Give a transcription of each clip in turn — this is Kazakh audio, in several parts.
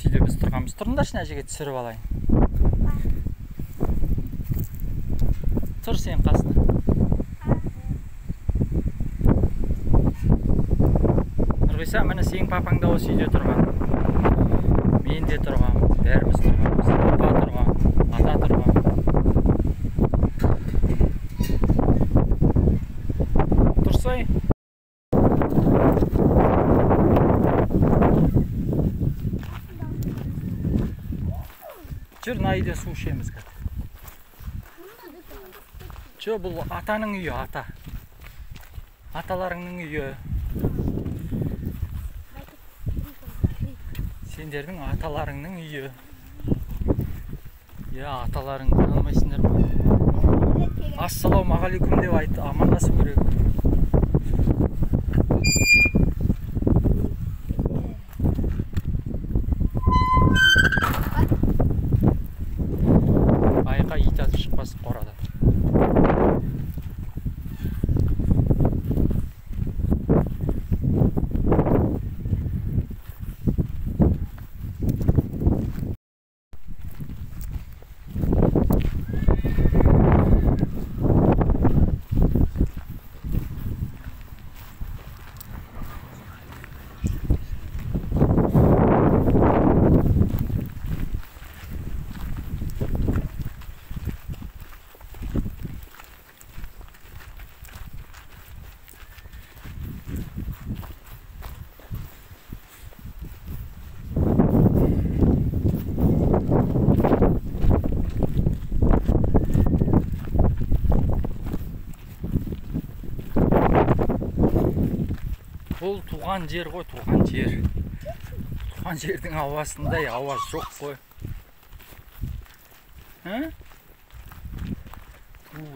үйде біз тұрғанбыз. Тұрыңдаршы, мына жерге түсіріп алайын. Тұр сен қасына. Нұрғиса, міне сенің папаң да осы үйде тұрған. Мен де тұрғам, бәріміз тұрғанбыз. Папа тұрған, ата тұрған. Тұрсай. Жүр, мына үйде су ішеміз қазір. Жо, бұл атаның үйі, ата. Аталарыңның үйі. Сендердің аталарыңның үйі. Я, аталарың танымайсыңдар ма? Ассалаумағалейкум деп айтты, амандасу керек. Байқа ит атып шықпас қорадан. Бұл туған жер ғой, туған жер. Туған жердің ауасындай ауа жоқ қой.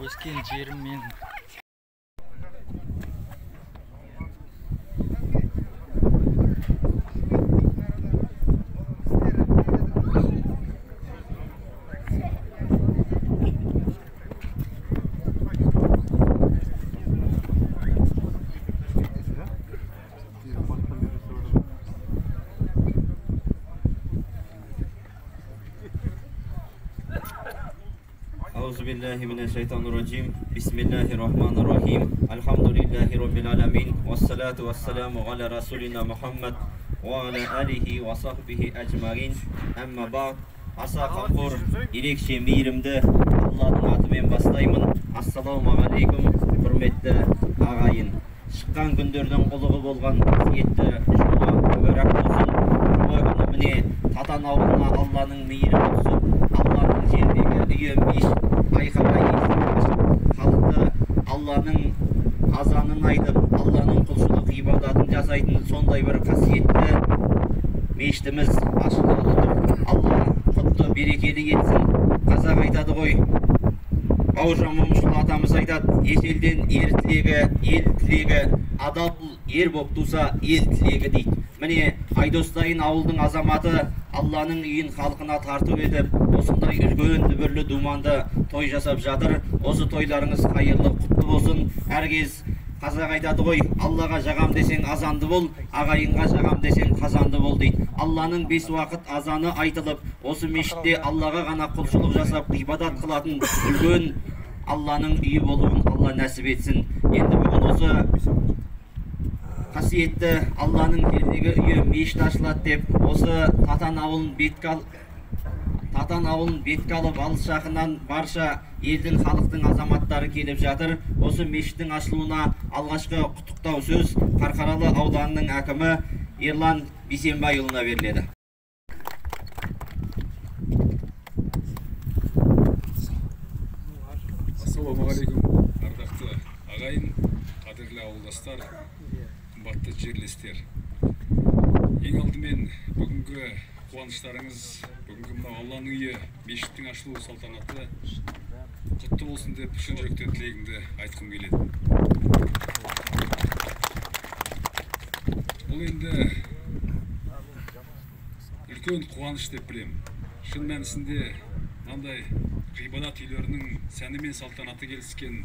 Өскен жерім мен. Billahi mineşşeytanirracim. Bismillahirrahmanirrahim. Elhamdülillahi rabbil alamin. Vessalatu vesselamu ala rasulina Muhammed ve ala alihi ve sahbihi ecmaîn. Amma ba'd. Asa qamqur, erекше meyrimді Allah'ın atымен бастаймын. Ассалаумағалейкум, құрметті ағайын. Шыққан күндердің ұлығы болған қасиетті жұма мүбәрәк болсын. Жұма күні міне Татан ауылына Алланың мейірімі түсіп, Алланың жердегі үйі мешіт айқара халықты Алланың азанын айтып, Алланың құлшылық ибадатын жасайтын сондай бір қасиетті мешітіміз ашылып отыр. Алла құтты берекелі етсін. Қазақ айтады ғой, Бауыржан Момышұлы атамыз айтады, ежелден ер тілегі, ел тілегі, адал ер боп туса ел тілегі дейді. Міне Айдостайын ауылдың азаматы Алланың үйін халқына тартып етіп, осындай үлкен дүбірлі думанды той жасап жатыр. Осы тойларыңыз қайырлы құтты болсын. Әркез қазақ айтады ғой, Аллаға жағам десең азанды бол, ағайынға жағам десең қазанды бол дейді. Алланың 5 уақыт азаны айтылып, осы мешітте Аллаға ғана құлшылық жасап, ибадат қылатын үлкен Алланың үйі болуын Алла нәсіп етсін. Енді бүгін осы қасиетті Алланың жердегі үйі мешіт ашылады деп, осы Татан ауылын бетке алып алыс жақыннан барша елдің халықтың азаматтары келіп жатыр. Осы мешіттің ашылуына алғашқы құттықтау сөз Қарқаралы ауданының әкімі Ерлан Бейсенбайұлына беріледі. Ассалаумағалейкум, ардақты ағайын, қадірлі ауылдастар, қымбатты жерлестер. Ең алдымен бүгінгі қуаныштарыңыз, бүгінгі мынау Алланың үйі мешіттің ашылу салтанаты құтты болсын деп шын жүректен тілегімді айтқым келеді. Бұл енді үлкен қуаныш деп білемін. Шын мәнісінде мынандай ғибадат үйлерінің сәні мен салтанаты келіскен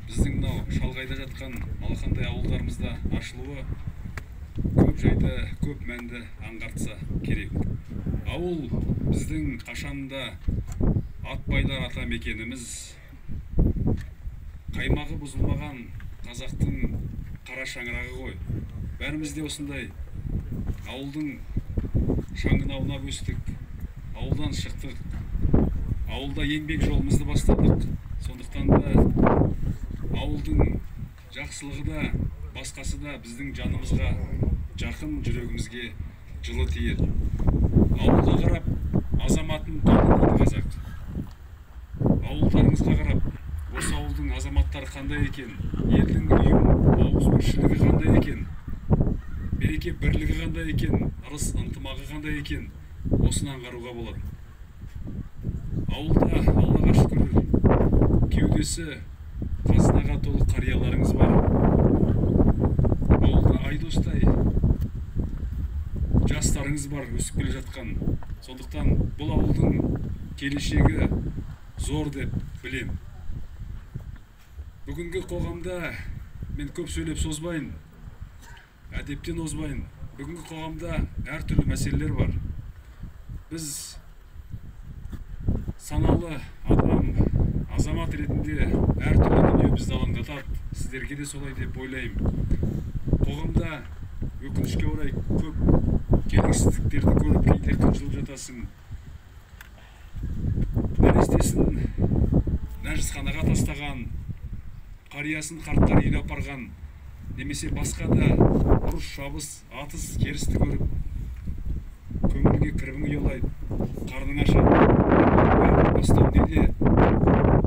біздің мынау шалғайда жатқан малақандай ауылдарымызда ашылуы көп жайды, көп мәнді аңғартса керек. Ауыл біздің қашанда ат байлар ата мекеніміз, қаймағы бұзылмаған қазақтың қара шаңырағы ғой. Бәріміз де осындай ауылдың шаңына аунап өстік, ауылдан шықтық, ауылда еңбек жолымызды бастадық. Сондықтан да ауылдың жақсылығы да, басқасы да біздің жанымызға жақын, жүрегімізге жылы тиеді. Ауылға қарап азаматын таныды қазақ. Ауылдарыңызға қарап, осы ауылдың азаматтары қандай екен, елдің ауызбіршілігі қандай екен, береке бірлігі қандай екен, ырыс ынтымағы қандай екен, осыны аңғаруға болады. Ауылда, Аллаға шүкір, кеудесі қазынаға толы қарияларыңыз бар. Ауылда айдостай жастарыңыз бар, өсіп келе жатқан. Сондықтан бұл ауылдың келешегі зор деп білем. Бүгінгі қоғамда мен көп сөйлеп созбайын, әдептен озбайын. Бүгінгі қоғамда әртүрлі мәселелер бар. Біз саналы адам, азамат ретінде әртүрлі дүние бізді алаңдатады. Сіздерге де солай деп ойлаймын. Қоғамда өкінішке орай көп келеңсіздіктерді көріп, кейде қынжылып жатасың. Нәрестесін нәжісханаға тастаған, қариясын қарттар үйіне апарған, немесе басқа да ұрыс, шабыс, атыс, керісті көріп, көңілге кірбің ұялайды, қарның ашады. Бастау неде,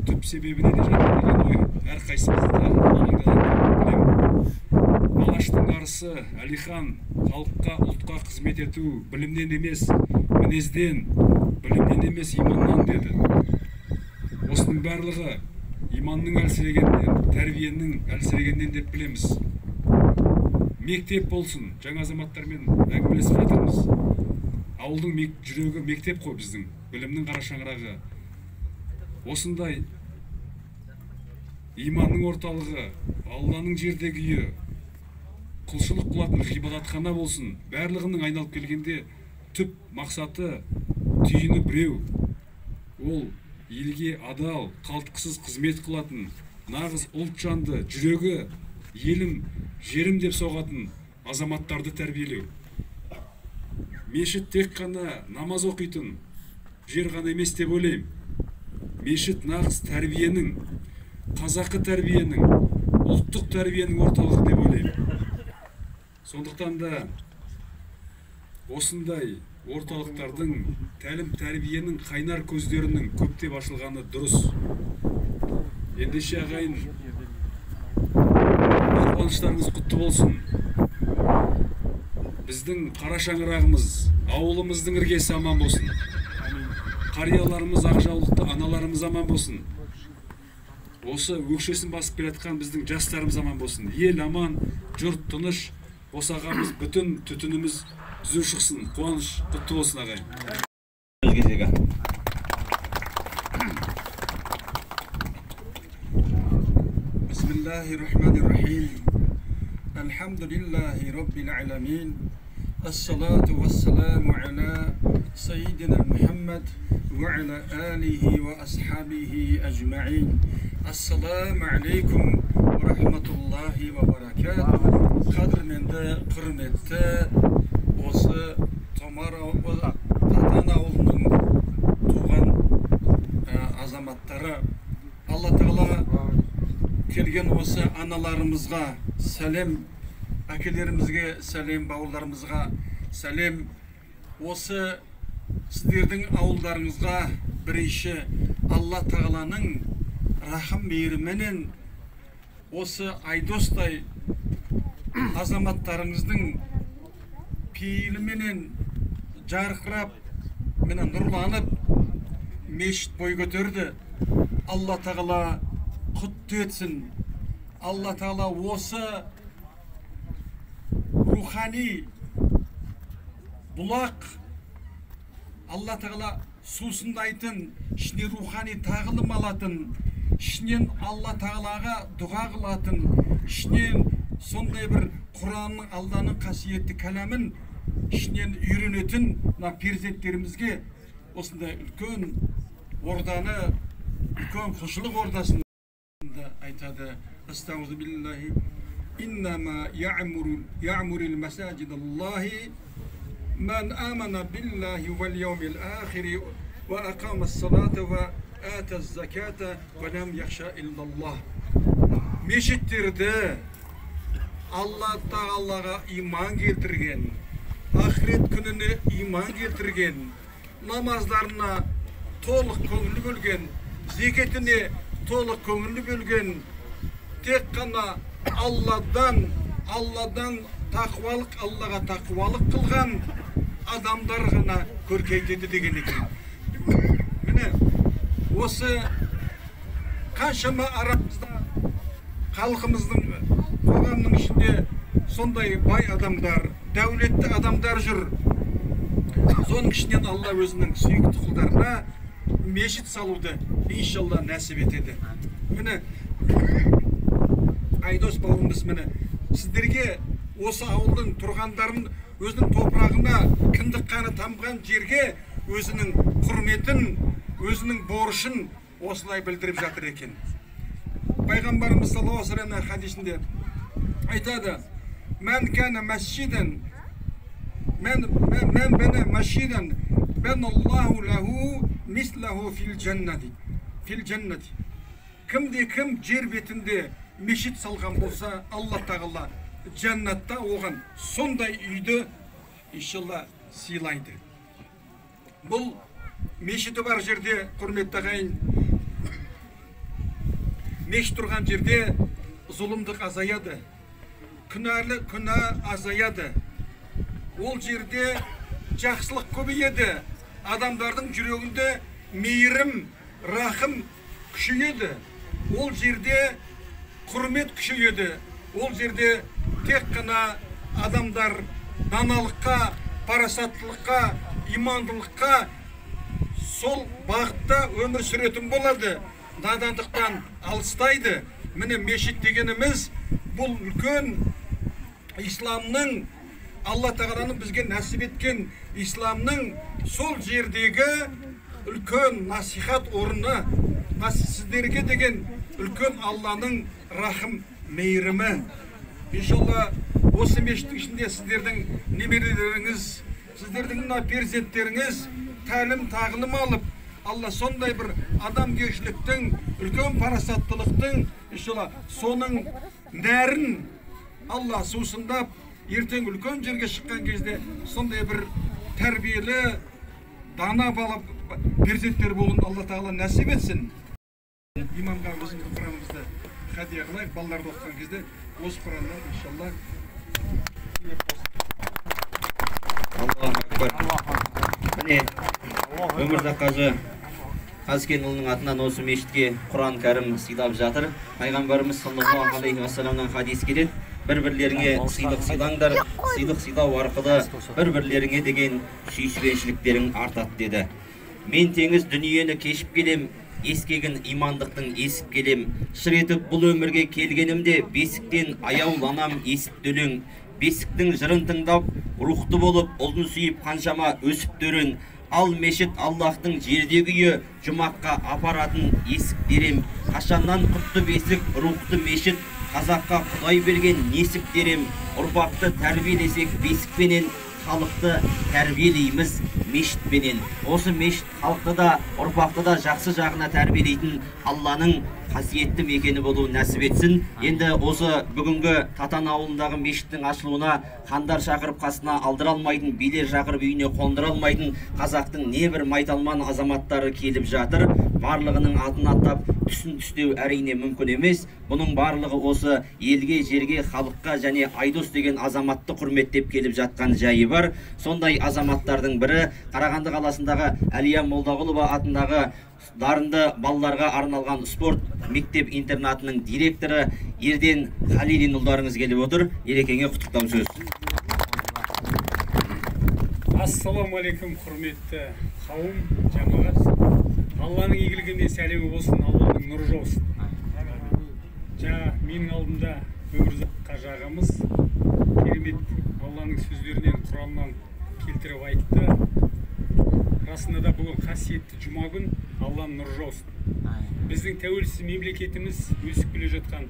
түп себебі неде жатыр деген ой әрқайсымызда алаңдатады білемін. Алаштың арысы Әлихан халыққа, ұлтқа қызмет ету білімнен емес, мінезден, білімнен емес, иманнан деді. Осының барлығы иманның әлсірегеннен, тәрбиенің әлсірегеннен деп білеміз. Мектеп болсын, жаңа азаматтармен әңгімелесіп жатырмыз. Ауылдың жүрегі мектеп қой біздің, білімнің қара шаңырағы. Осындай иманның орталығы, Алланың жердегі үйі, құлшылық қылатын ғибадатхана болсын. Барлығының айналып келгенде түп мақсаты, түйіні біреу. Ол елге адал, қалтқысыз қызмет қылатын, нағыз ұлт жанды, жүрегі елім, жерім деп соғатын азаматтарды тәрбиелеу. Мешіт тек қана намаз оқитын жер ғана емес деп ойлаймын. Мешіт нағыз тәрбиенің, қазақы тәрбиенің, ұлттық тәрбиенің орталығы деп ойлаймын. Сондықтан да осындай орталықтардың, тәлім тәрбиенің қайнар көздерінің көптеп ашылғаны дұрыс. Ендеше ағайын, қуаныштарыңыз құтты болсын. Біздің қара шаңырағымыз, ауылымыздың іргесі аман болсын. Қарияларымыз, ақжаулықты аналарымыз аман болсын. Осы өкшесін басып келе жатқан біздің жастарымыз аман болсын. Ел аман, жұрт тыныш, босағамыз бүтін, түтініміз түзу шықсын. Қуаныш құтты болсын ағайын. Bismillahirrahmanirrahim. Elhamdülillahi Rabbil alemin. Esselatu vesselamu ala Seyyidina Muhammed ve ala alihi ve ashabihi ecma'in. Assalamu alaikum ve rahmetullahi ve berekatuhu. Kadrimende, kırmette, осы Татан ауылының туған азаматтары, Алла Тағала келген осы аналарымызға сәлем, әкелерімізге сәлем, бауырларымызға сәлем. Осы сіздердің ауылдарыңызға бірінші Алла Тағаланың рахым мейіріменен осы айдостай азаматтарыңыздың пейіліменен жарқырап, менен нұрланып, мешіт бой көтерді. Алла Тағала құтты етсін. Алла Тағала осы рухани бұлақ, Алла Тағала сусындайтын, ішіне рухани тағылым алатын, ішінен Алла Тағалаға дұға қылатын, ішінен сондай бір Құранның, Алланың қасиетті кәләмін ішінен үйренетін мына перзенттерімізге осындай үлкен орданы, үлкен құлшылық ордасын айтады. Астағфиру биллахи иннама я'мурул масаджидаллахи man amana billahi vel yevmil ahiri ve aqamas salata ve ataz zakata ve lem yakhsha illallah. Meşitlerde Allah Teala'ga iman keltirgen, ahiret gününe iman keltirgen, namazlarına to'liq ko'ngil bo'lgan, zekatini to'liq ko'ngil bo'lgan, tek qana Allah'dan taqvалық, Allah'a taqvалық qilgan adamlar gana көркейтеді деген екен. Міне, осы қаншама арамызда халқымыздың қоғамның ішінде сондай бай адамдар, дәулетті адамдар жүр. Соның ішінен Алла өзінің сүйікті құлдарына мешіт салуды иншалла нәсіп етеді. Міне, Айдос бауырымыз, міне, сіздерге осы ауылдың тұрғандарын өзінің топырағына кіндік қаны тамған жерге өзінің құрметін, өзінің борышын осылай білдіріп жатыр екен. Пайғамбарымыз саллаллаху алейхи ва саллям хадисінде айтады: "Мен кана масжидан, мен бана масжидан, баналлаху лаху мислаху фил джаннати." Кім жер бетінде мешіт салған болса, Алла Тағала жәннатта оған сондай үйді иншалла сыйлайды. Бұл мешіті бар жерде, құрметті ағайын, мешіт тұрған жерде зұлымдық азаяды, күнә азаяды. Ол жерде жақсылық көбейеді, адамдардың жүрегінде мейірім, рахым күшейеді. Ол жерде құрмет күшейеді. Ол жерде тек қана адамдар даналыққа, парасаттылыққа, имандылыққа сол бағытта өмір сүретін болады. Надандықтан алыстайды. Міне мешіт дегеніміз бұл үлкен исламның, Алла Тағаланың бізге нәсіп еткен исламның сол жердегі үлкен насихат орны, сіздерге деген үлкен Алланың рахым мейірімі. Иншалла осы мешіттің ішінде сіздердің немерелеріңіз, сіздердің перзенттеріңіз тәлім тағылым алып, Алла сондай бір адамгершіліктің, үлкен парасаттылықтың, иншалла соның нәрін Алла сусындап, ертең үлкен жерге шыққан кезде сондай бір тәрбиелі, дана бала перзенттер болуын Алла Тағала нәсіп етсін. Имамға өзіміздің Құранымызды хадия қылайық, балаларды оқыған кезде осы Құраннан иншалла. Аллаху акбар. Міне, Өмірзақ қажы Қазкенұлының атынан осы мешітке Құран кәрім сыйлап жатыр. Пайғамбарымыз саллаллаху алейхи ва салламнан хадис келеді: бір-бірлеріңе сыйлық сыйлаңдар, сыйлық сыйлау арқылы бір-бірлеріңе деген сүйіспеншіліктерің артады деді. Мен теңіз дүниені кешіп келем, ескегін имандықтың есіп келем. Шыр етіп бұл өмірге келгенімде бесіктен аяуланам есіп өлең. Бесіктің жырын тыңдап, рухты болып, ұлын сүйіп қаншама өсіп төрін. Ал мешіт Аллахтың жердегі үйі, жұмаққа апаратын есік дерем. Қашаннан құтты бесік, рухты мешіт, қазаққа Құдай берген несіп дерем. Ұрпақты тәрбиелесек бесікпенен, халықты тәрбиелейміз мешітпенен. Осы мешіт халықты да, ұрпақты да жақсы жағына тәрбиелейтін Алланың қасиетті мекені болу нәсіп етсін. Енді осы бүгінгі Татан ауылындағы мешіттің ашылуына хандар шақырып қасына алдыра алмайтын, билер шақырып үйіне қондыра алмайтын қазақтың небір майталман азаматтары келіп жатыр. Барлығының атын аттап түсін түстеу әрине мүмкін емес. Бұның барлығы осы елге, жерге, халыққа және Айдос деген азаматты құрметтеп келіп жатқан жайы бар. Сондай азаматтардың бірі Қарағанды қаласындағы Әлия Молдағұлова атындағы дарынды балаларға арналған спорт мектеп интернатының директоры Ерден Халилин ұлдарыңыз келіп отыр. Ерекеңе құттықтау сөз. Ассаламу алейкум, құрметті қауым, жамағат. Алланың игілігіне сәлемі болсын, Алланың нұры жаусын. Менің алдымда Өмірзақ қажы ағамыз керемет Алланың сөздерінен, Құраннан келтіріп айтты. Расында да бүгін қасиетті жұма күн, Алланың нұры жаусын. Біздің тәуелсіз мемлекетіміз өсіп келе жатқан.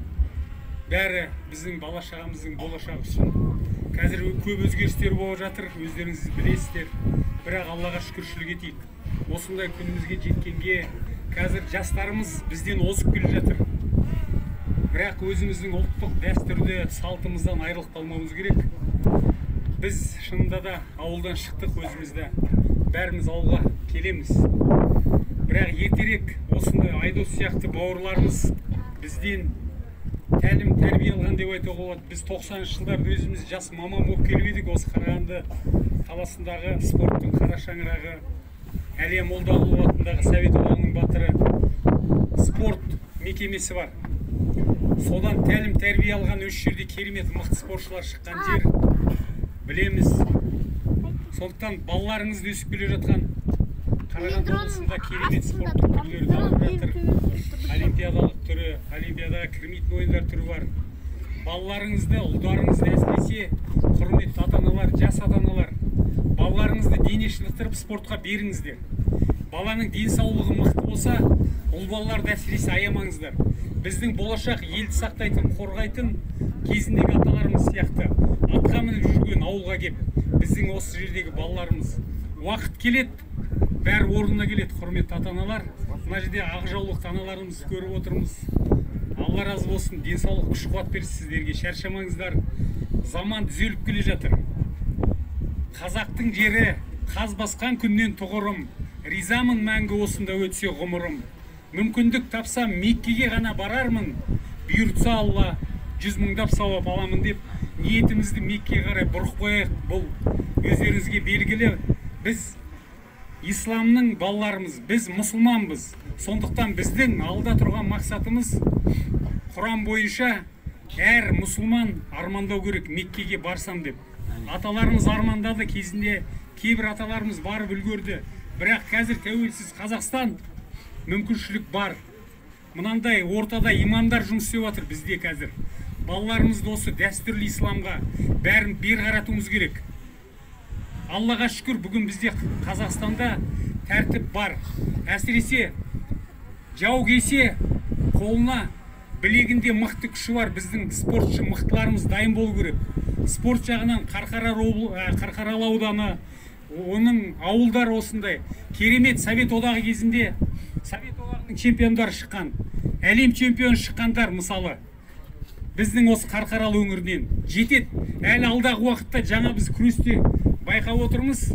Бәрі біздің бала-шағамыздың болашағы үшін. Қазір көп өзгерістер болып жатыр, өздеріңіз білесіздер. Бірақ Аллаға шүкіршілік етейік. Осындай күнімізге жеткенге қазір жастарымыз бізден озып келе жатыр. Бірақ өзіміздің ұлттық дәстүрді, салтымыздан айырылып қалмауымыз керек. Біз шынында да ауылдан шықтық өзімізді. Бәріміз ауылға келеміз. Бірақ ертерек осындай Айдос сияқты бауырларымыз бізден тәлім тәрбие алған деп айтуға болады. Біз 90-шы жылдарда өзіміз жас маман болып келіп едік. Осы Қарағанды қаласындағы спорттың қара шаңырағы, Әлия Молдағұлова атындағы Совет одағының батыры спорт мекемесі бар. Содан тәлім тәрбие алған осы жерде керемет мықты спортшылар шыққан жер. Білеміз. Сондықтан балаларыңызды өсіп келе жатқан Қарағанды облысында керемет спорттық түрлері дамып жатыр. Олимпиадалық түрі, олимпиадаға кірмейтін ойындар түрі бар. Балаларыңызды, ұлдарыңызды әсіресе құрметті ата-аналар, жас ата-аналар, балаларыңызды дене шынықтырып спортқа беріңіздер. Баланың денсаулығы мықты болса, ұл балаларды әсіресе аямаңыздар. Біздің болашақ елді сақтайтын, қорғайтын кезіндегі аталарымыз сияқты атқа мініп жүрген ауылға кеп, біздің осы жердегі балаларымыз уақыт келеді, бәрі орнына келеді. Құрметті ата-аналар, мына жерде ақ жаулықты аналарымызды көріп отырмыз. Алла разы болсын, денсаулық күш қуат берсін сіздерге, шаршамаңыздар. Заман түзеліп келе жатыр. Қазақтың жері қаз басқан күннен тұғырым, ризамын мәңгі осында өтсе ғұмырым. Мүмкіндік тапсам Меккеге ғана барармын, бұйыртса Алла 100 мыңдап сауап аламын деп ниетімізді Меккеге қарай бұрып қояйық. Бұл өздеріңізге белгілі. Біз исламның балаларымыз, біз мұсылманбыз. Сондықтан біздің алда тұрған мақсатымыз Құран бойынша әр мұсылман армандау керек, Меккеге барсам деп. Аталарымыз армандады кезінде, кейбір аталарымыз барып үлгерді. Бірақ қазір тәуелсіз Қазақстан мүмкіншілік бар. Мынандай ортада имамдар жұмыс істеп жатыр бізде қазір. Балаларымызды осы дәстүрлі исламға бәрін бер қаратуымыз керек. Аллаға шүкір, бүгін бізде Қазақстанда тәртіп бар. Әсіресе жау келсе, қолына білегінде мықты күші бар. Біздің спортшы мықтыларымыз дайын болу керек. Спорт жағынан Қарқаралы ауданы, оның ауылдар осындай керемет. Совет одағы кезінде Совет одағының чемпиондары шыққан, әлем чемпионы шыққандар мысалы біздің осы Қарқаралы өңірінен жетеді. Әлі алдағы уақытта жаңа біз күресте байқап отырмыз,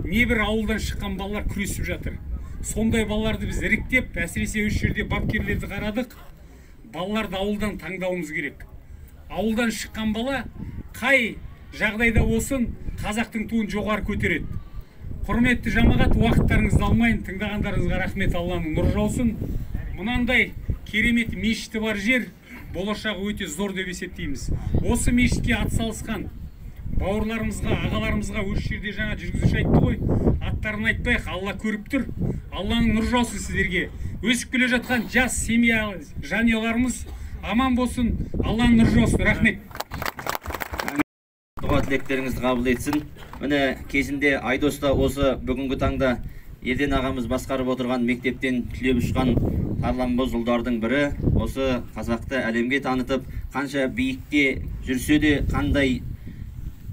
небір ауылдан шыққан балалар күресіп жатыр. Сондай балаларды біз іріктеп, әсіресе осы жерде бапкерлерді қарадық. Балаларды ауылдан таңдауымыз керек. Ауылдан шыққан бала қай жағдайда болсын қазақтың туын жоғары көтереді. Құрметті жамағат, уақыттарыңызды алмайын, тыңдағандарыңызға рахмет, Алланың нұры жаусын. Мұнандай керемет мешіті бар жер, болашағы өте зор деп есептейміз. Осы мешітке атсалысқан бауырларымызға, ағаларымызға осы жерде жаңа жүргізуші айтты ғой, аттарын айтпайық, Алла көріп тұр. Алланың нұры жаусын сіздерге. Өсіп келе жатқан жас семья жанұяларымыз аман болсын. Алланың нұры жаусын. Рахмет. Дұға тілектеріңізді қабыл етсін. Міне кезінде Айдоста осы бүгінгі таңда Елден ағамыз басқарып отырған мектептен түлеп ұшқан тарланбоз ұлдардың бірі. Осы қазақты әлемге танытып, қанша биікте жүрсе де, қандай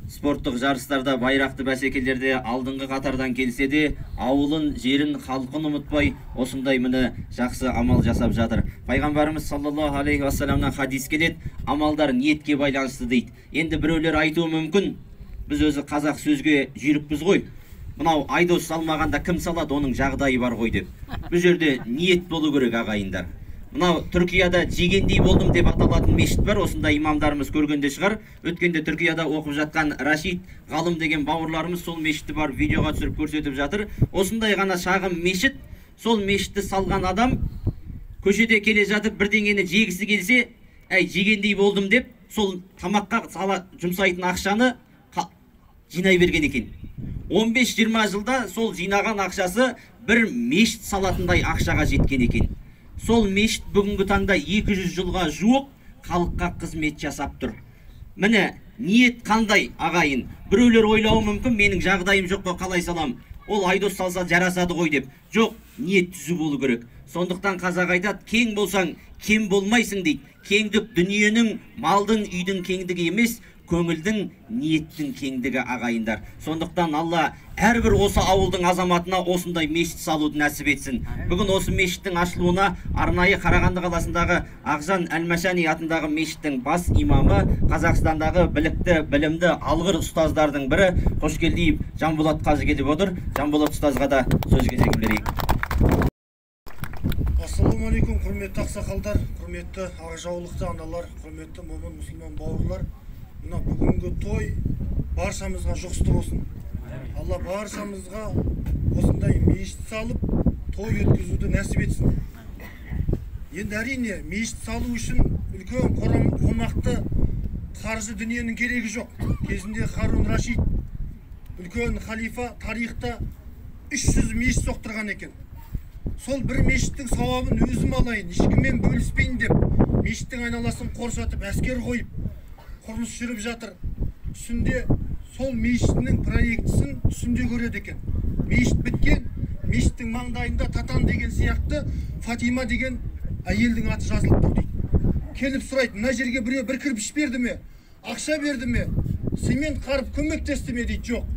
спорттық жарыстарда, байрақты бәсекелерде алдыңғы қатардан келсе де, ауылын, жерін, халқын ұмытпай, осындай міне жақсы амал жасап жатыр. Пайғамбарымыз саллаллаху алейхи уассаламнан хадис келеді, амалдар ниетке байланысты дейді. Енді біреулер айтуы мүмкін, біз өзі қазақ сөзге жүйрікпіз ғой. Мынау Айдос салмағанда кім салады, оның жағдайы бар ғой деп. Бұл жерде ниет болу керек ағайындар. Мынау Түркияда жегендей болдым деп аталатын мешіт бар, осында имамдарымыз көргенде шығар. Өткенде Түркияда оқып жатқан Рашид ғалым деген бауырларымыз сол мешітті бар видеоға түсіріп көрсетіп жатыр. Осындай ғана шағын мешіт, сол мешітті салған адам көшеде келе жатып бірдеңені жегісі келсе, әй жегендей болдым деп, сол тамаққа жұмсайтын ақшаны жинай берген екен. 15-20 жылда сол жинаған ақшасы бір мешіт салатындай ақшаға жеткен екен. Сол мешіт бүгінгі таңда 200 жылға жуық халыққа қызмет жасап тұр. Міне, ниет қандай ағайын? Біреулер ойлауы мүмкін, менің жағдайым жоқ қой, қалай салам? Ол Айдос салса жарасады ғой деп. Жоқ, ниет түзу болу керек. Сондықтан қазақ айтады, кең болсаң кем болмайсың дейді. Кеңдік дүниенің, малдың, үйдің кеңдігі емес, көңілдің, ниеттің кеңдігі ағайындар. Сондықтан Алла әрбір осы ауылдың азаматына осындай мешіт салуды нәсіп етсін. Бүгін осы мешіттің ашылуына арнайы Қарағанды қаласындағы Ағжан Әлмашани атындағы мешіттің бас имамы, Қазақстандағы білікті, білімді, алғыр ұстаздардың бірі қош келдейіп Жанболат Қажы келіп отыр. Жанболат ұстазға да сөз кезегін берейік. Ассалаумағалейкум, құрметті ақсақалдар, құрметті ағажаулықты аналар, құрметті момын мұсылман бауырлар. Мына бүгінгі той баршамызға жұғысты болсын. Алла баршамызға осындай мешіт салып, той өткізуді нәсіп етсін. Енді әрине, мешіт салу үшін үлкен қомақты қаржы дүниенің керегі жоқ. Кезінде Харун Рашид, үлкен халифа, тарихта 300 мешіт соқтырған екен. Сол бір мешіттің сауабын өзім алайын, ешкіммен бөліспейін деп, мешіттің айналасын қоршатып, әскер қойып, құрылыс жүріп жатыр. Түсінде сол мешіттің проектісін түсінде көреді екен. Мешіт біткен, мешіттің маңдайында Татан деген сияқты Фатима деген әйелдің аты жазылып тұр дейді. Келіп сұрайды, мына жерге біреу бір кірпіш берді ме, ақша берді ме, цемент қарып көмектесті ме дейді. Жоқ,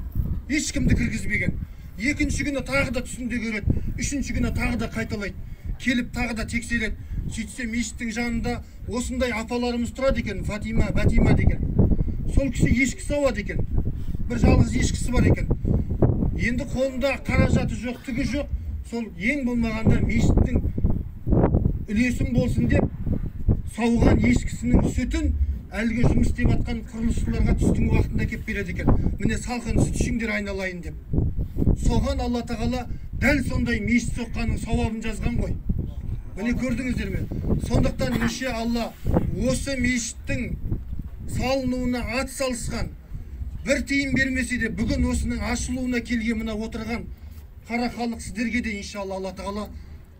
ешкімді кіргізбеген. Екінші күні тағы да түсінде көреді, үшінші күні тағы да қайталайды. Келіп тағы да тексереді. Сөйтсе мешіттің жанында осындай апаларымыз тұрады екен, Фатима, Батима деген. Сол кісі ешкі сауады екен. Бір жалғыз ешкісі бар екен. Енді қолында қаражаты жоқ, түгі жоқ. Сол ең болмағанда мешіттің үлесім болсын деп сауған ешкісінің сүтін әлгі жұмыс істеп жатқан құрылысшыларға түстің уақытында кеп береді екен. Міне салқын сүт ішіңдер айналайын деп. Соған Алла тағала дәл сондай мешіт соққанның сауабын жазған ғой. Міне көрдіңіздер ме? Сондықтан инша Алла осы мешіттің салынуына ат салысқан, бір тиын бермесе де бүгін осының ашылуына келген мына отырған қара халық сіздерге де инша Алла тағала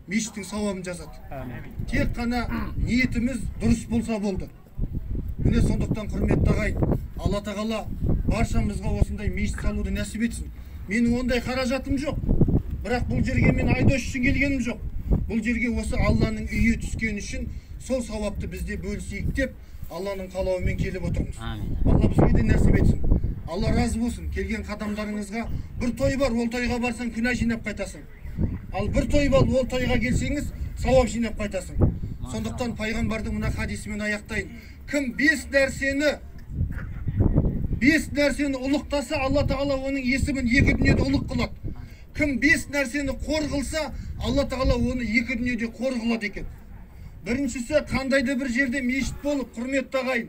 мешіттің сауабын жазады. Тек қана ниетіміз дұрыс болса болды. Міне сондықтан құрметті ағайын, Алла тағала баршамызға осындай мешіт салуды нәсіп етсін. Менің ондай қаражатым жоқ, бірақ бұл жерге мен Айдос үшін келгенім жоқ. Бұл жерге осы Алланың үйі түскен үшін сол сауапты бізде бөлісейік деп Алланың қалауымен келіп отырмыз. Алла бізге де нәсіп етсін. Алла разы болсын. Келген қадамдарыңызға бір той бар, ол тойға барсаң күнә жинап қайтасың. Ал бір той бар, ол тойға келсеңіз сауап жинап қайтасың. Сондықтан пайғамбардың мына хадисімен аяқтайын. Кім бес нәрсені ұлықтаса, Алла тағала оның есімін екі дүниеде ұлық қылады. Кім бес нәрсені қор қылса, Алла тағала оны екі дүниеде қор қылады екен. Біріншісі, қандайда бір жерде мешіт болып, құрметті ағайын,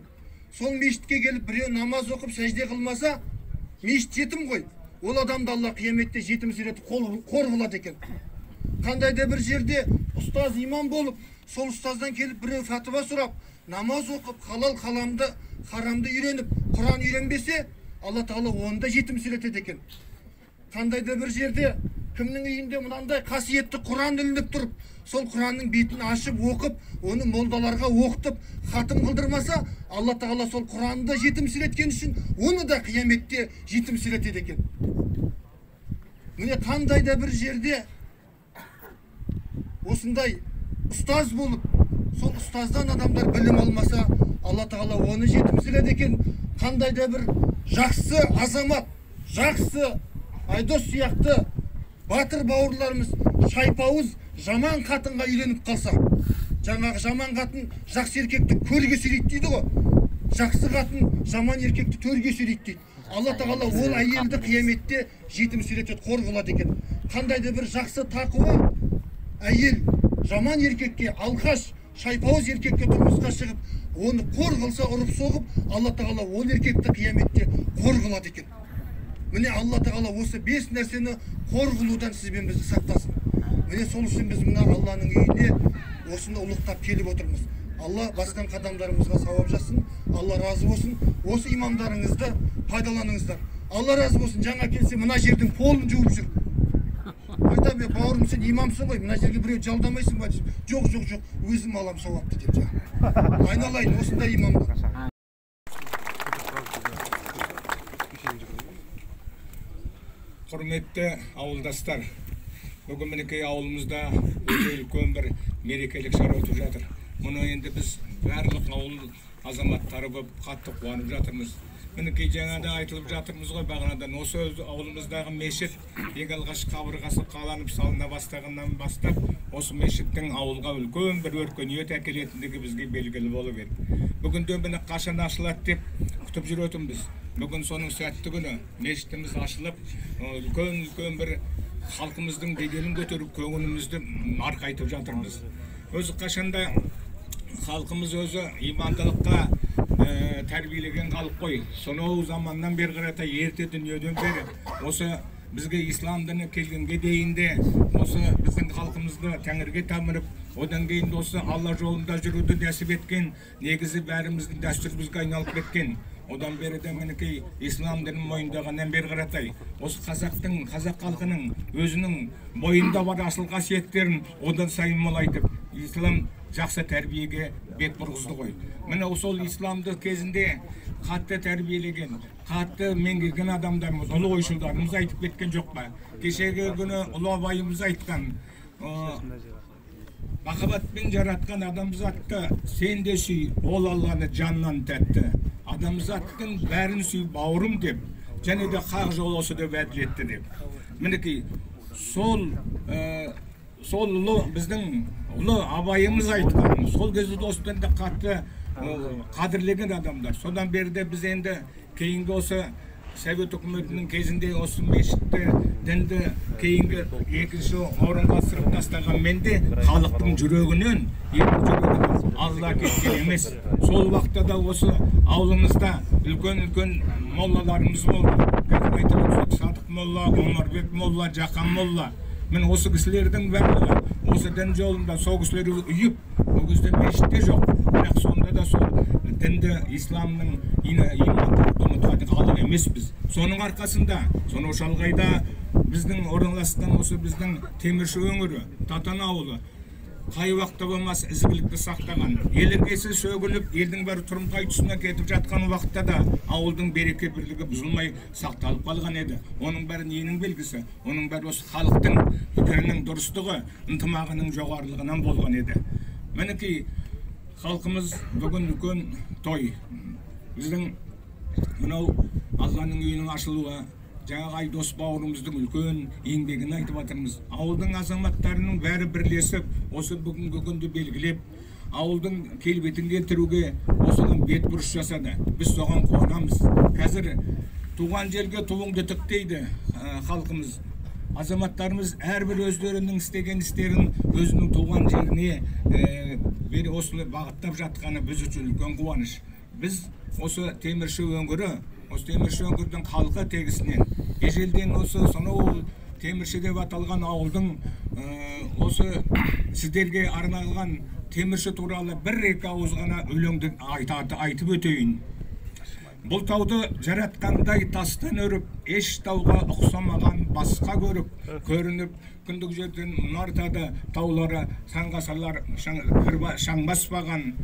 сол мешітке келіп біреу намаз оқып сәжде қылмаса, мешіт жетім ғой. Ол адамды Алла қияметте жетімсіретіп қор қылады екен. Қандайда бір жерде ұстаз имам болып, сол ұстаздан келіп біреу фатуа сұрап, намаз оқып, халал харамды үйреніп, Құран үйренбесе, Алла тағала оны да жетімсіретеді екен. Қандайда бір жерде кімнің үйінде мынандай қасиетті Құран ілініп тұрып, сол Құранның бетін ашып оқып, оны молдаларға оқытып, хатым қылдырмаса, Алла тағала сол Құранды жетімсіреткен үшін, оны да қияметте жетімсіретеді екен. Міне қандайда бір жерде осындай ұстаз болып, сол ұстаздан адамдар білім алмаса, Алла тағала оны жетімсіреді екен. Қандайда бір жақсы азамат, жақсы Айдос сияқты батыр бауырларымыз шайпауыз жаман қатынға үйленіп қалса, жаңағы жаман қатын жақсы еркекті көрге сүйрейді дейді ғой. Жақсы қатын жаман еркекті төрге сүйрейді дейді. Алла тағала ол әйелді қияметте жетімсіретеді, қор қылады екен. Қандайда бір жақсы тақуа әйел жаман еркекке, алқаш шайпауыз еркекке тұрмысқа шығып, оны қор қылса, ұрып соғып, Алла тағала ол еркекті қияметте қор қылады екен. Міне Алла тағала осы бес нәрсені қор қылудан сізбен бізді сақтасын. Міне сол үшін біз мына Алланың үйіне осыны ұлықтап келіп отырмыз. Алла басқан қадамдарымызға сауап жассын. Алла разы болсын. Осы имамдарыңызды пайдаланыңыздар. Алла разы болсын. Жаңа келсе мына жердің полын жуып жүр. Айтам, бауырым, сен имамсың ғой, мына жерге біреу жалдамайсың ба? Жоқ, өзім алам сауапты деп. Айналайын осындай имамдар. Құрметті ауылдастар, бүгін мінекей ауылымызда үлкен бір мерекелік шара өтіп жатыр. Мұны енді біз барлық ауыл азаматтары болып қатты қуанып жатырмыз. Мінекей жаңада айтылып жатырмыз ғой, бағанадан осы ауылымыздағы мешіт ең алғаш қабырғасы қаланып салына бастағаннан бастап, осы мешіттің ауылға үлкен бір өркениет әкелетіндігі бізге белгілі болып еді. Бүгінде міне қашан ашылады деп күтіп жүретінбіз. Бүгін соның сәтті күні мешітіміз ашылып, үлкен бір халқымыздың беделін көтеріп, көңілімізді марқайтып жатырмыз. Өзі қашанда халқымыз өзі имандылыққа тәрбиелеген халық қой. Сонау заманнан бері қарата ерте дүниеден бері осы бізге ислам діні келгенге дейінде осы біздің халқымызды тәңірге тамырып, одан кейін осы Алла жолында жүруді нәсіп еткен, негізі бәріміздің дәстүрімізге айналып кеткен. Одан бері де мінекей ислам дінін мойындағаннан бері қаратай, осы қазақ халқының өзінің бойында бар асыл қасиеттерін одан сайын молайтып, ислам жақсы тәрбиеге бет бұрғызды ғой. Міне сол исламды кезінде қатты тәрбиелеген, қатты меңгерген адамдарымыз, ұлы ойшылдарымыз айтып кеткен жоқ па? Кешегі күні ұлы абайымыз айтқан, махаббатпен жаратқан адамзатты сен де сүй, ол Алланы жаннан тәтті. Адамзаттың бәрін сүй бауырым деп, және де хақ жол осы деп әділетті деп. Мінекей сол ұлы біздің ұлы абайымыз айтқан, сол кезде достан да қатты қадірлеген адамдар. Содан бері де біз енді кейінгі осы Совет үкіметінің кезінде осы мешітті, дінді кейінгі екінші орынға сырып тастаған менде халықтың жүрегінен, Алла кеткен емес. Сол уақытта да осы ауылымызда үлкен моллаларымыз болды. Садық молла, Омарбек молла, Жақан молла. Мен осы кісілердің барлығы осы дін жолында сол кісілер үйіп, ол кезде мешітте жоқ. Бірақ сонда да сол дінді, исламның имандылықты ұмытқан халық емеспіз. Соның арқасында, соны шалғайда біздің орналасқан осы біздің Темірші өңірі, Татан ауылы қай уақытта болмас ізгілікті сақтаған. Ел іргесі сөгіліп, елдің бәрі тұрымтай тұсына кетіп жатқан уақытта да ауылдың береке бірлігі бұзылмай сақталып қалған еді. Оның бәрі ненің белгісі? Оның бәрі осы халықтың пікірінің дұрыстығы, ынтымағының жоғарылығынан болған еді. Мінекей халқымыз бүгін үлкен той. Біздің мынау Алланың үйінің ашылуы, жаңағы Айдос бауырымыздың үлкен еңбегін айтып жатырмыз. Ауылдың азаматтарының бәрі бірлесіп, осы бүгінгі күнді белгілеп, ауылдың келбетін келтіруге осыған бет бұрыс жасады. Біз соған қуанамыз. Қазір туған жерге туыңды тік дейді халқымыз. Азаматтарымыз әрбір өздерінің істеген істерін өзінің туған жеріне бері осылай бағыттап жатқаны біз үшін үлкен қуаныш. Біз осы Темірші өңірі, осы Темірші өңірдің халқы тегісінен, ежелден осы сонау Темірші деп аталған ауылдың осы сіздерге арналған Темірші туралы бір-екі ауыз ғана өлеңді айтып өтейін. Бұл тауды жаратқандай тастан өріп, еш тауға ұқсамаған басқа көрініп, күндік жерден мұнартады таулары, саңғасалар шаң баспаған.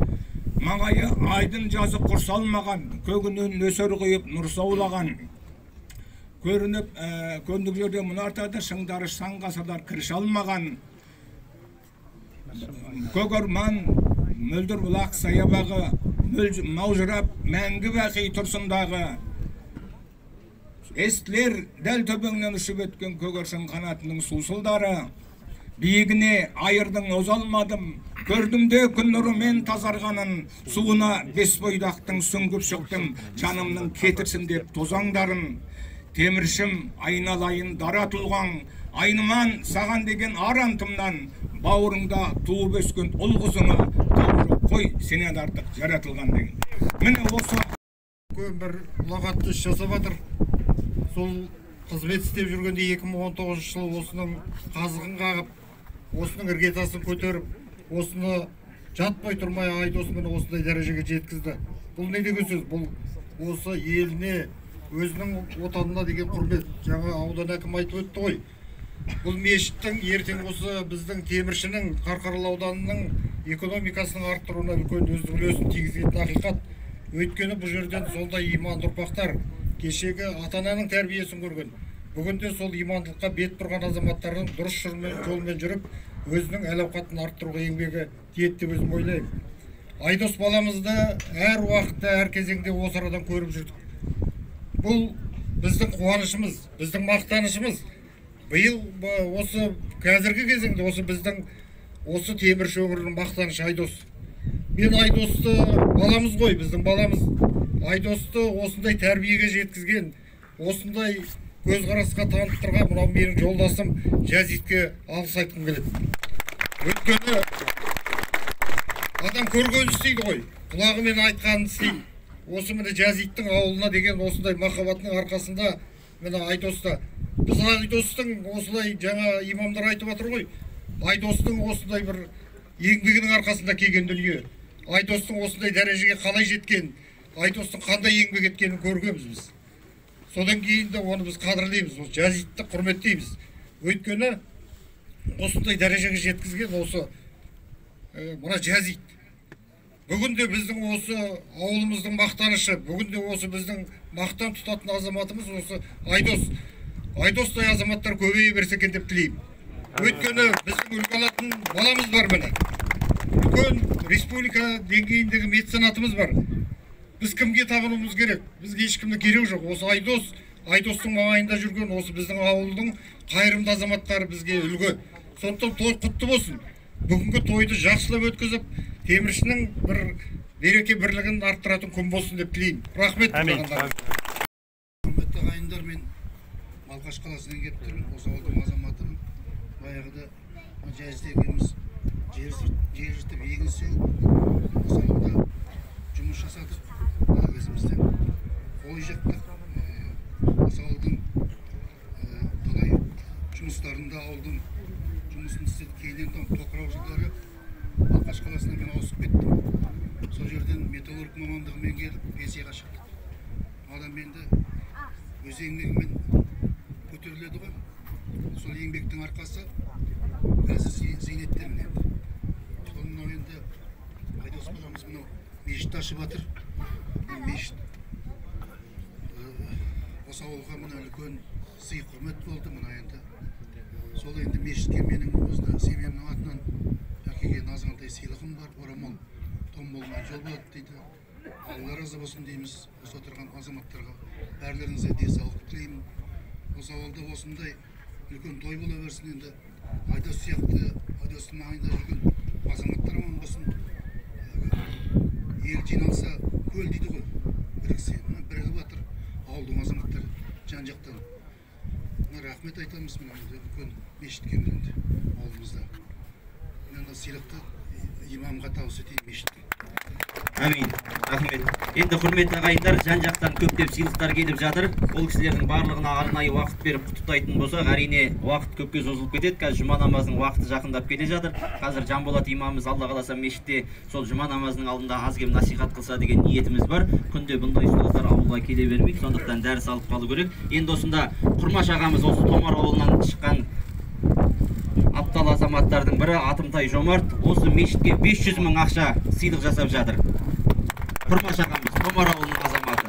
Маңайы айдын жазы құрсалмаған, көгінен нөсер құйып нұр саулаған. Көрініп, күндік жерде мұнартады шыңдары саңғасалар кіріш алмаған. Көгорман, мөлдір бұлақ саябағы, маужырап, мәңгі бақи тұрсындағы. Естілер дәл төбеңнен ұшып өткен көгершін қанатының сусылдары. Биігіне айырдың озалмадым, көрдім де күн нұрымен тазарғанын, суына бес бойдақтың сүңгіп шықтым, жанымның кетірсін деп тозаңдарын. Теміршім айналайын дара тұлғаң, айныман саған деген арантымнан, бауырыңда туып өскен ұл қызыңа тауырып қой, сенен артық жаратылған деген. Міне осы үлкен бір ұлағатты іс жасап жатыр. Сол қызмет істеп жүргенде 2019 жылы осының қазығын қағып, осының іргетасын көтеріп, осыны жатпай тұрмай Айдосымен осындай дәрежеге жеткізді. Бұл не деген сөз? Бұл осы еліне, өзінің отанына деген құрмет. Жаңа аудан әкімі айтып өтті ғой. Бұл мешіттің ертең осы біздің Теміршінің, Қарқаралы ауданының экономикасының арттыруына үлкен өз үлесін тигізетін ақиқат. Өйткені бұл жерден сондай иманды ұрпақтар кешегі ата-ананың тәрбиесін көрген, бүгінде сол имандылыққа бет бұрған азаматтардың дұрыс жолмен жүріп, өзінің әл-ауқатын арттыруға еңбегі тиеді деп өзім ойлаймын. Айдос баламызды әр уақытта, әр кезеңде осы арадан көріп жүрдік. Бұл біздің қуанышымыз, біздің мақтанышымыз. Биыл осы қазіргі кезеңде осы біздің осы Темірші өңірінің мақтанышы Айдос. Мен Айдосты баламыз ғой, біздің баламыз. Айдосты осындай тәрбиеге жеткізген, осындай көзқарасқа таныстырған мынау менің жолдасым Жазитке алғыс айтқым келеді. Өйткені адам көргенін істейді ғой, құлағымен айтқанын істейді. Осы міне Жазиттің ауылына деген осындай махаббатының арқасында міне Айдоста. Біз Айдостың осылай жаңа имамдар айтып жатыр ғой. Айдостың осындай бір еңбегінің арқасында келген дүние. Айдостың осындай дәрежеге қалай жеткен, Айдостың қандай еңбек еткенін көргенбіз біз. Содан кейін де оны біз қадірлейміз, осы Жазитті құрметтейміз. Өйткені осындай дәрежеге жеткізген осы мына Жазит. Бүгінде біздің осы ауылымыздың мақтанышы, бүгінде осы біздің мақтан тұтатын азаматымыз осы Айдос. Айдостай азаматтар көбейе берсе екен деп тілеймін. Өйткені біздің үлгі алатын баламыз бар міне. Үлкен республика деңгейіндегі меценатымыз бар. Біз кімге табынуымыз керек? Бізге ешкімді керек жоқ. Осы Айдос, Айдостың маңайында жүрген осы біздің ауылдың қайырымды азаматтары бізге үлгі. Сондықтан той құтты болсын. Бүгінгі тойды жақсылап өткізіп, Теміршінің бір береке бірлігін арттыратын күн болсын деп тілеймін. Рахмет. Құрметті ағайындар, мен Балқаш қаласынан келіп тұрмын. Осы ауылдың азаматымын. Баяғыда Жазит екеуміз жер жыртып егін сеуіп, осы ауылда жұмыс жасадық. Бала кезімізде қой жақтық. Осы ауылдың талай жұмыстарында ауылдың жұмысын істедік. Кейіннен тоқырау жылдары Балқаш қаласына мен ауысып кеттім. Сол жерден металлург мамандығымен келіп пенсияға шықтық. Адам енді өз еңбегімен көтеріледі ғой. Сол еңбектің арқасы қазір зейнеттемін енді. Соның енді Айдос баламыз мынау мешіт ашып жатыр. Мешіт осы ауылға мына үлкен сый құрмет болды мына енді. Сол енді мешітке менің өзі семьямның атынан әкелген азғантай сыйлығым бар. Орамал том болмай жол болады дейді. Алла разы болсын дейміз. Осы отырған азаматтарға бәрілеріңізге денсаулық тілеймін. Осы ауылда осындай үлкен той бола берсін енді. Айдос сияқты, Айдостың маңайында жүрген азаматтар аман болсын. Ел жиналса көл дейді ғой. Біріксе, бірігіп жатыр ауылдың азаматтары жан-жақтан. Рахмет айтамыз мына үлкен мешітке енді ауылымызда. Мен сыйлықты имамға табыс етейін мешітке. Әмин. Рахмет. Енді құрметті ағайындар, жан-жақтан көптеп сыйлықтар келіп жатыр. Ол кісілердің барлығына арнайы уақыт беріп құттықтайтын болсақ, әрине уақыт көпке созылып кетеді. Қазір жұма намазының уақыты жақындап келе жатыр. Қазір Жанболат имамымыз Алла қаласа мешітте сол жұма намазының алдында аз кем насихат қылса деген ниетіміз бар. Күнде бұндай ұстаздар ауылға келе бермейді, сондықтан дәріс алып қалу керек. Енді осында Құрмаш ағамыз осы Томар ауылынан шыққан аптал азаматтардың бірі Атымтай Жомарт осы мешітке 500 мың ақша сыйлық жасап жатыр. Құрмаш ағамыз, Томар ауылының азаматы.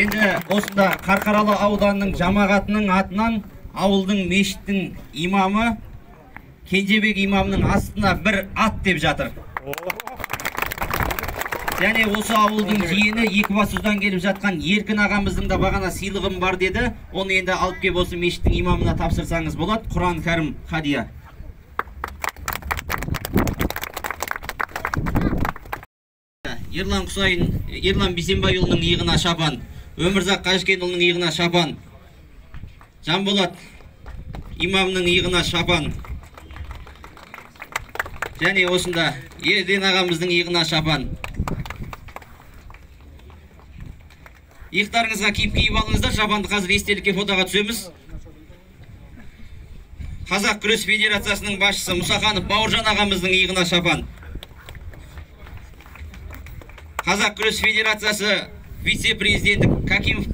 Енді осында Қарқаралы ауданының жамағатының атынан ауылдың мешіттің имамы Кенжебек имамның астына бір ат деп жатыр. Және осы ауылдың жиені Екібастұздан келіп жатқан Еркін ағамыздың да бағана сыйлығым бар деді. Оны енді алып кеп осы мешіттің имамына тапсырсаңыз болады. Құран кәрім хадия. Ерлан Құсайын, Ерлан Бейсенбайұлының иығына шапан, Өмірзақ Қажкенұлының иығына шапан, Жанболат имамның иығына шапан, және осында Ерден ағамыздың иығына шапан. Иықтарыңызға киіп алыңыздар, шапанды қазір естелікке фотоға түсеміз. Қазақ күрес федерациясының басшысы Мұсаханов Бауыржан ағамыздың иығына шапан. Қазақ күрес федерациясы вице-президенті Какимов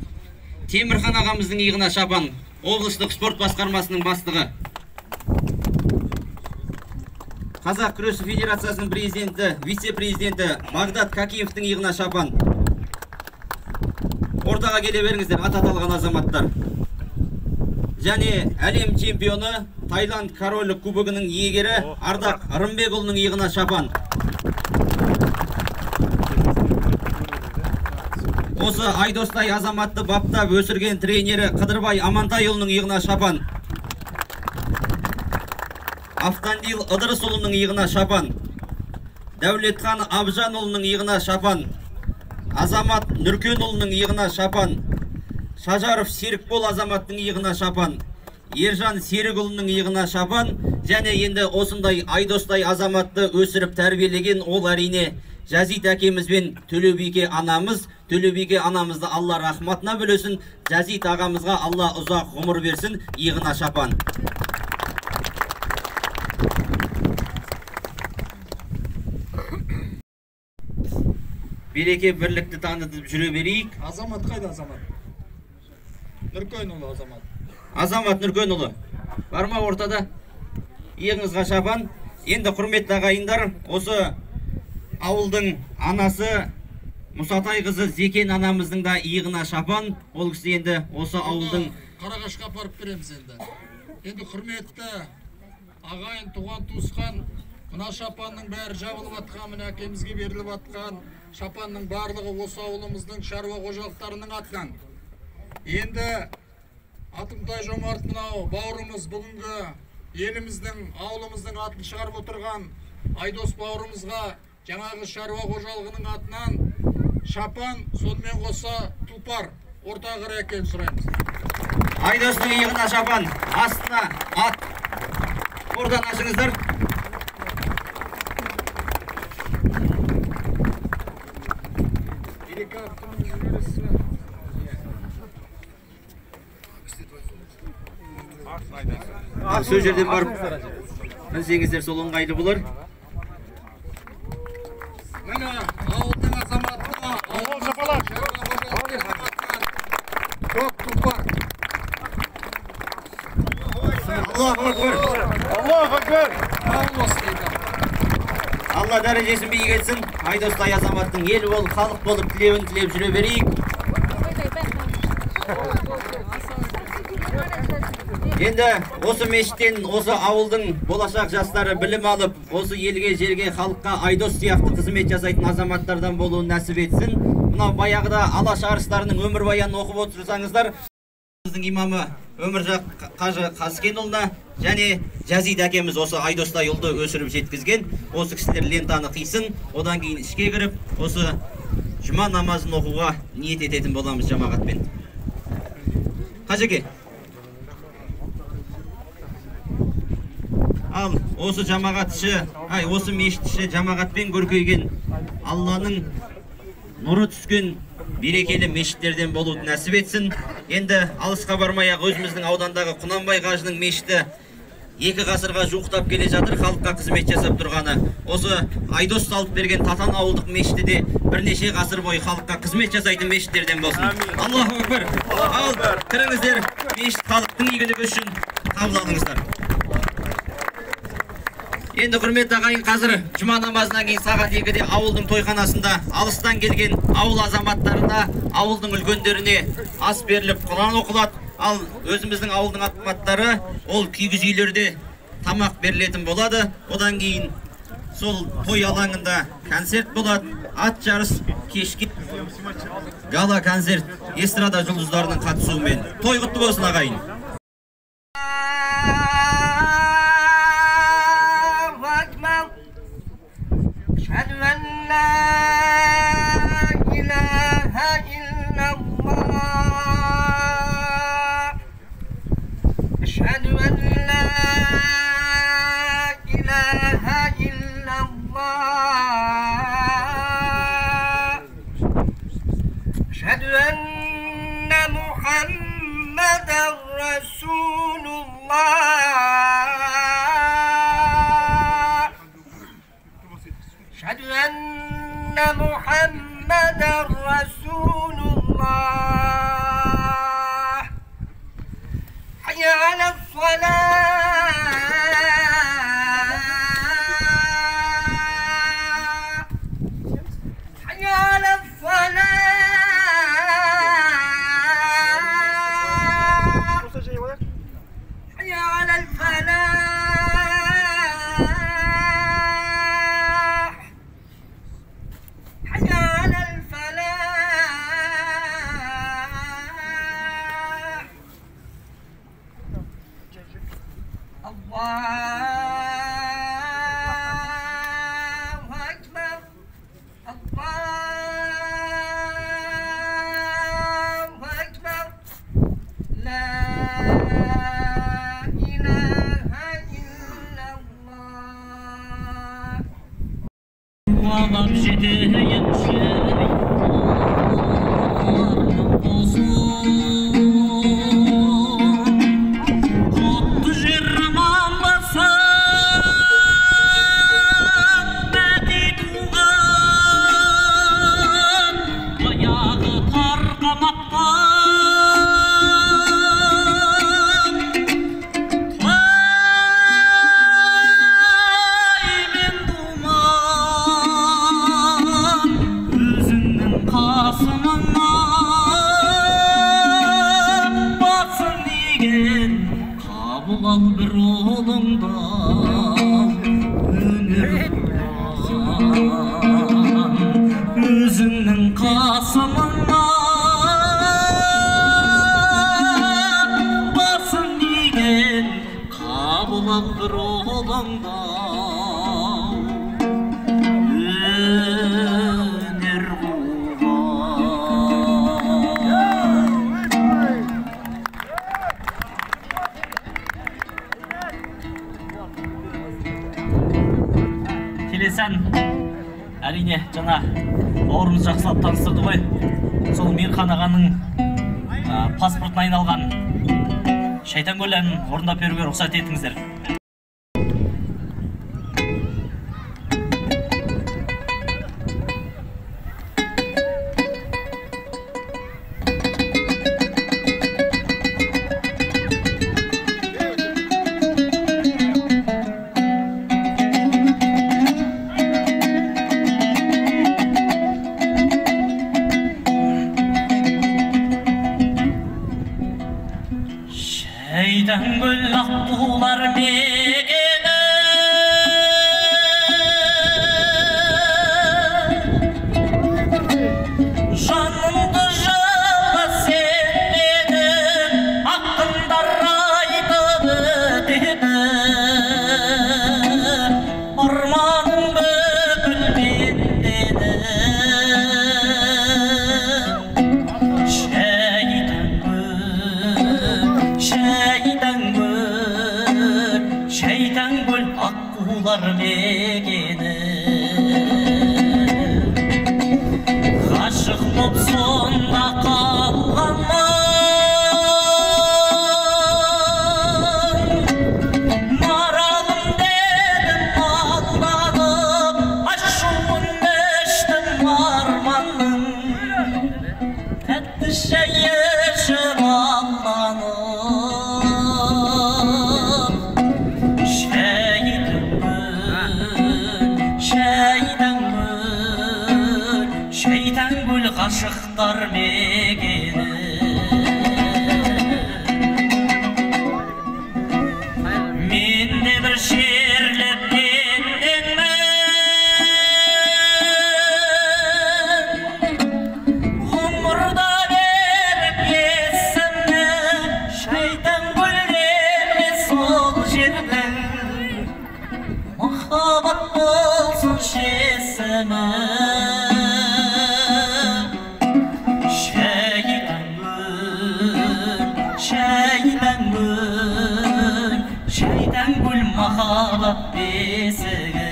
Темірхан ағамыздың иығына шапан. Облыстық спорт басқармасының бастығы. Қазақ күрес федерациясының президенті, вице-президенті Магдат Какимовтың иығына шапан. Ортаға келе беріңіздер, ат аталған азаматтар. және әлем чемпионы Тайланд королі кубогының иегері Ардақ Рымбекұлының иығына шапан. Осы Айдостай азаматты баптап өсірген тренері Қыдырбай Амантайұлының иығына шапан. Автандил Ыдырысұлының иығына шапан. Дәулетхан Абжанұлының иығына шапан. Азамат Нүркенұлының иығына шапан. Шажаров Серікбол азаматтың иығына шапан. Ержан Серікұлының иығына шапан. Және енді осындай Айдостай азаматты өсіріп тәрбиелеген ол әрине Жазит әкеміз бен Төлеубике анамыз. Төлеубике анамызды Алла рахматына бөлесін. Жазит ағамызға Алла ұзақ ғұмыр берсін. Иығына шапан. Береке бірлікті танытып жүре берейік. Азамат қайда Азамат? Нүркенұлы Азамат. Азамат Нүркенұлы. Барма ортада. Иығыңызға шапан. Енді құрметті ағайындар, осы ауылдың анасы Мұсатай қызы Зекен анамыздың да иығына шапан. Ол кісі енді осы ауылдың Қарағашқа апарып береміз енді. Енді құрметті ағайын, туған туысқан, мына шапанның бәрі жабылып атқан, мына әкемізге беріліп атқан шапанның барлығы осы ауылымыздың шаруа қожалықтарының атынан. Енді Атымтай Жомарт мынау бауырымыз бүгінгі еліміздің, ауылымыздың атын шығарып отырған Айдос бауырымызға жаңағы шаруа қожалығының атынан шапан, сонымен қоса тұлпар орта қарай әкеліп сұраймыз. Айдостың иығына шапан, астына ат. Ордан ашыңыздар. Сөз жерден барып мінсеңіздер сол ыңғайлы болар. Міне ауылдың азаматына ауыл жапалап көп тұлпар. Аллаху акбар. Аллаху акбар. Алла дәрежесін биік етсін. Айдостай азаматтың ел болып, халық болып тілеуін тілеп жүре берейік. Енді осы мешіттен, осы ауылдың болашақ жастары білім алып, осы елге, жерге, халыққа Айдос сияқты қызмет жасайтын азаматтардан болуын нәсіп етсін. Мынау баяғыда Алаш арыстарының өмірбаянын оқып отырсаңыздар, біздің имамы Өміржақ Қажы Қазкенұлына және Жазит әкеміз осы Айдостай ұлды өсіріп жеткізген. Осы кісілер лентаны қисын, одан кейін ішке кіріп, осы жұма намазын оқуға ниет ететін боламыз жамағатпен. Қажеке. Ал осы жамағатшы, осы мешітші жамағатпен көркейген Алланың нұры түскен берекелі мешіттерден болуды нәсіп етсін. Енді алысқа бармай-ақ өзіміздің аудандағы Құнанбай қажының мешіті 2 ғасырға жуықтап келе жатыр, халыққа қызмет жасап тұрғаны. Осы Айдос салып берген Татан ауылдық мешіті де бірнеше ғасыр бойы халыққа қызмет жасайтын мешіттерден болсын. Аллаху акбар. Ал кіріңіздер, мешіт халықтың игілігі үшін қабыл алыңыздар. Енді құрметті ағайын, қазір жұма намазынан кейін сағат 2-де ауылдың тойханасында алыстан келген ауыл азаматтарына, ауылдың үлкендеріне ас беріліп, Құран оқылады. Ал өзіміздің ауылдың азаматтары ол кигіз үйлерде тамақ берілетін болады. Одан кейін сол той алаңында концерт болады, ат жарыс, кешке гала концерт, эстрада жұлдыздарының қатысуымен. Той құтты болсын ағайын. حي على الفلاح حي على الفلاح الله أكبر الله أكبر لا إله إلا الله Ağlam jedeyim şeytanlarım olsun Kutlu jirman basam Bedi buğan Ayağı tarqamaktan Kabul bir oğlumdan Önümden Özünün kasımından Basın digen Kabul bir oğlumdan Öner Келесен, әрине жаңа бауырымыз жақсылап таныстырды ғой. Сол Мейірхан ағаның паспортына айналған Шайтангөл әнін орындап беруге рұқсат етіңіздер. Şeytangül akbular megene Canımdı jala sevmedim Hakkında raydı dedi Armanım bökülmedi dedi Şeytangül akkular megeni Aşık bop sonda kalganman Maralım dedim aldanıp Aşığın neştim armanım Etti yaşım aldanıp Şeytangül aşıklar megeni Men de bir şerlep kendenmen Umurda verip yetsem de Şeytangül vermez sol жерden Muhabbat bolsun şeseme Şeytangül mahabat besigi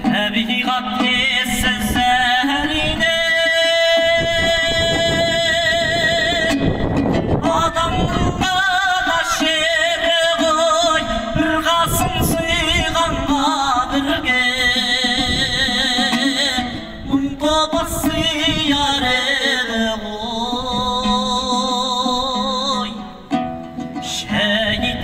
Tabiat essiz zərine Adamın da şeri qoy Bir qasım sıyğanma birge Munda bası yarede qoy Şeytangül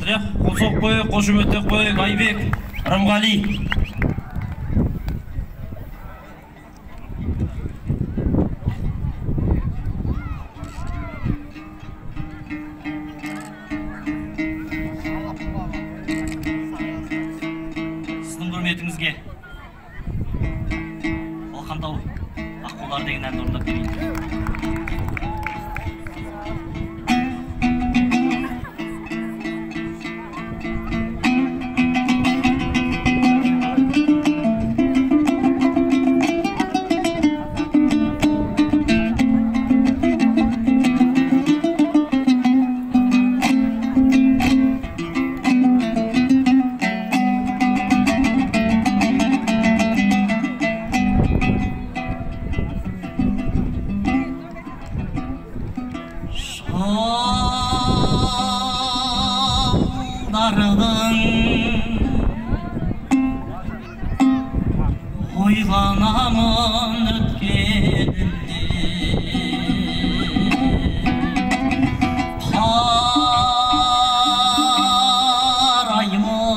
Міне, қосоқ қой, қошым өтек қой, Айбек, Рымғали. Сіздің құрметіңізге Балқантау аққулар деген әнді орындап берейін. Ойланамын өткенімде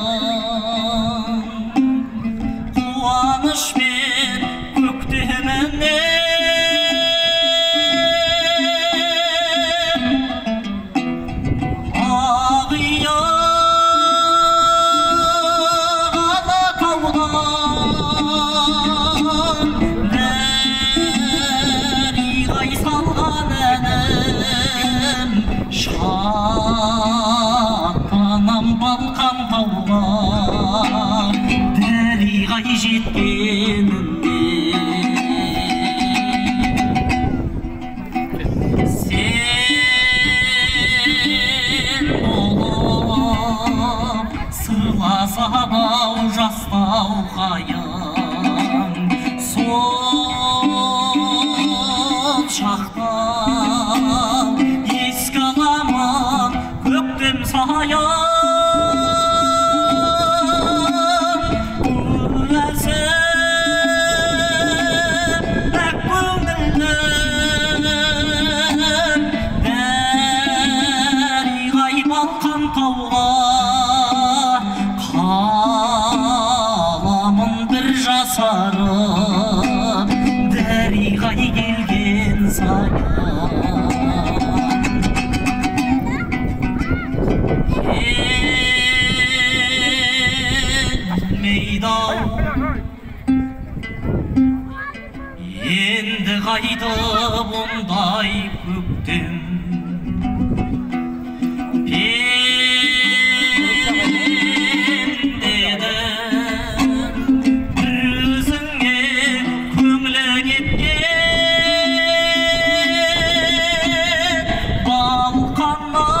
қараймын қуанышпен көктеміне Шаттанам Балқан тауға дәриғай жеткенімде сен болып сырласам-ау жастау қайын сол шақта көктем сайын өзім ақ көңілім дәриғай Балқан тауға қаламын бір жасарып дәриғай келген сайын енді қайтып ондай көктем пендедің бір өзіңе көңілі кеткен Балқаннан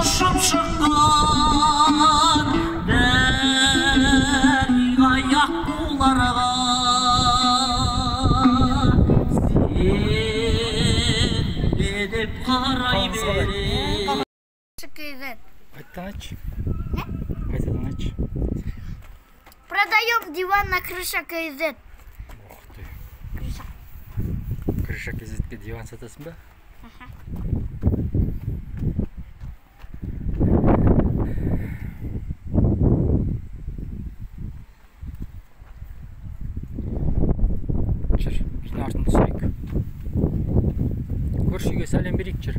ұшып шыққан дәриғай аққуларға деп қарай берем. Қайтадан айтшы. Қайтадан айтшы. Продаем диван на крыша КЗ. Ух ты. Крыша КЗ-ке диван сатасың ба? Жүр, біздің артын түсейік. Көршіге сәлем берейік, жүр.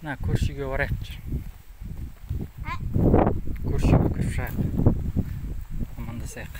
Na, көршіге барайық жүр. Көршіге кіріп шығайық. Амандасайық.